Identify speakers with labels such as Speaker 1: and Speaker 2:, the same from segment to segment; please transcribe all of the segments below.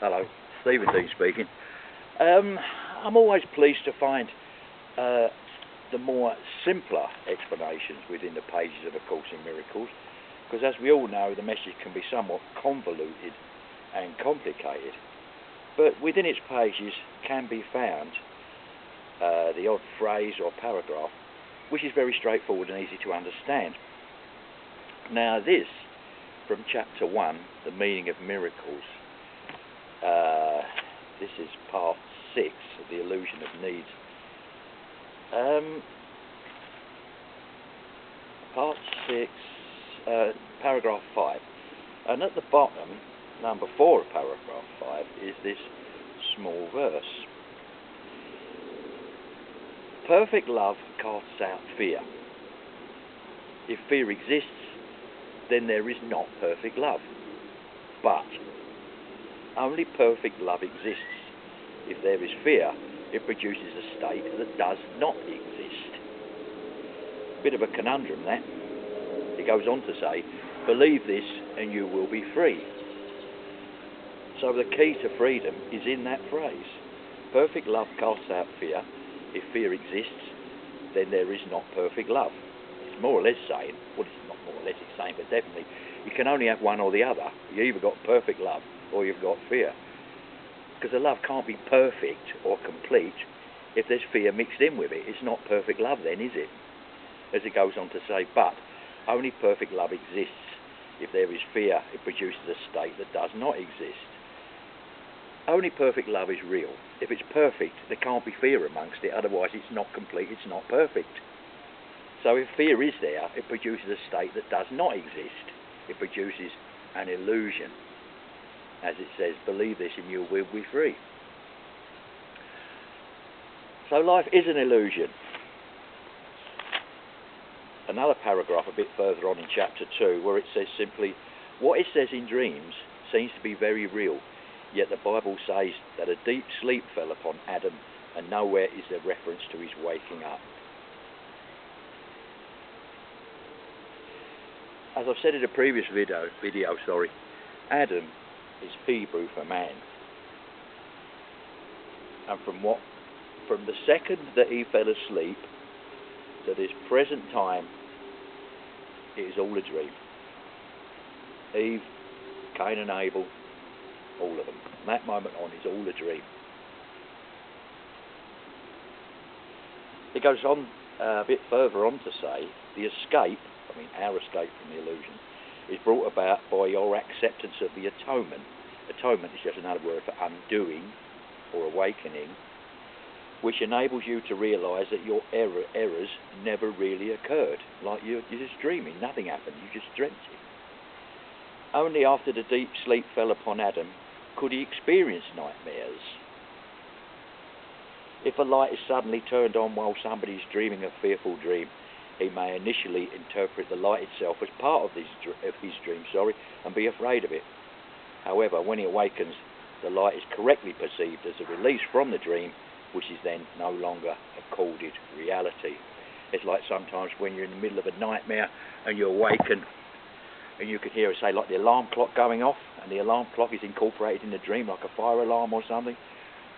Speaker 1: Hello, Stephen Dean speaking. I'm always pleased to find the more simpler explanations within the pages of A Course in Miracles, because as we all know, the message can be somewhat convoluted and complicated, but within its pages can be found the odd phrase or paragraph which is very straightforward and easy to understand. Now this, from chapter 1, The Meaning of Miracles, this is part 6 of The Illusion of Needs. Part 6, paragraph 5. And at the bottom, number 4 of paragraph 5, is this small verse. Perfect love casts out fear. If fear exists, then there is not perfect love. But only perfect love exists. If there is fear, it produces a state that does not exist. A bit of a conundrum, that. It goes on to say, believe this and you will be free. So the key to freedom is in that phrase. Perfect love casts out fear. If fear exists, then there is not perfect love. It's more or less saying, well, it's not more or less it's saying, but definitely, you can only have one or the other. You either got perfect love or you've got fear. Because the love can't be perfect or complete if there's fear mixed in with it. It's not perfect love then, is it? As it goes on to say, but only perfect love exists. If there is fear, it produces a state that does not exist. Only perfect love is real. If it's perfect, there can't be fear amongst it, otherwise it's not complete, it's not perfect. So if fear is there, it produces a state that does not exist. It produces an illusion. As it says, believe this and you will be free. So life is an illusion. Another paragraph a bit further on in chapter 2, where it says simply, what it says in dreams seems to be very real, yet the Bible says that a deep sleep fell upon Adam, and nowhere is there reference to his waking up. As I've said in a previous video, Adam is Hebrew for man. And from the second that he fell asleep to this present time, it is all a dream. Eve, Cain and Abel, all of them. From that moment on, it's all a dream. It goes on a bit further on to say, the escape, our escape from the illusion, is brought about by your acceptance of the atonement. Atonement is just another word for undoing or awakening, which enables you to realise that your errors never really occurred. Like you're just dreaming, nothing happened, you just dreamt it. Only after the deep sleep fell upon Adam could he experience nightmares. If a light is suddenly turned on while somebody is dreaming a fearful dream, he may initially interpret the light itself as part of his dream, and be afraid of it. However, when he awakens, the light is correctly perceived as a release from the dream, which is then no longer accorded reality. It's like sometimes when you're in the middle of a nightmare and you awaken and you can hear, say, like the alarm clock going off, and the alarm clock is incorporated in the dream like a fire alarm or something.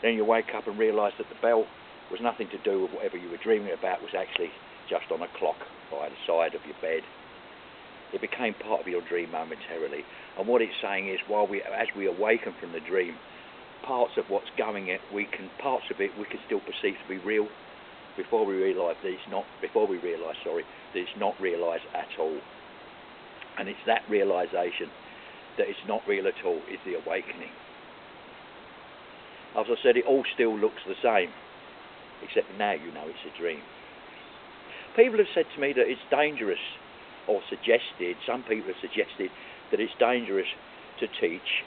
Speaker 1: Then you wake up and realise that the bell was nothing to do with whatever you were dreaming about, was actually just on a clock by the side of your bed. It became part of your dream momentarily. And what it's saying is, as we awaken from the dream, parts of what's going it, parts of it we can still perceive to be real before we realise that it's not. That it's not realised at all. And it's that realisation that it's not real at all is the awakening. As I said, it all still looks the same, except now you know it's a dream. People have said to me that it's dangerous, or some people have suggested that it's dangerous to teach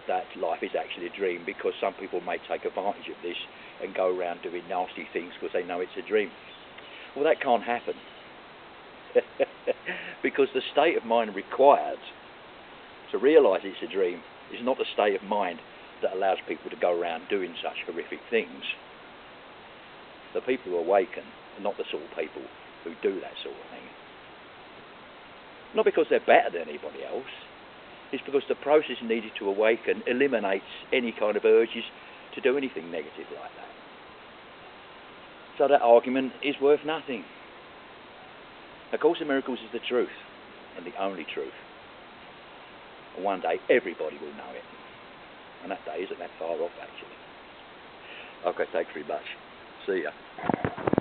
Speaker 1: that life is actually a dream, because some people may take advantage of this and go around doing nasty things because they know it's a dream. Well, that can't happen. Because the state of mind required to realise it's a dream is not the state of mind that allows people to go around doing such horrific things. The people who awaken are not the sort of people who do that sort of thing. Not because they're better than anybody else, It's because the process needed to awaken eliminates any kind of urges to do anything negative like that. So that argument is worth nothing. A Course in Miracles is the truth, and the only truth. And one day everybody will know it. And that day isn't that far off, actually. Okay, thanks very much. See ya.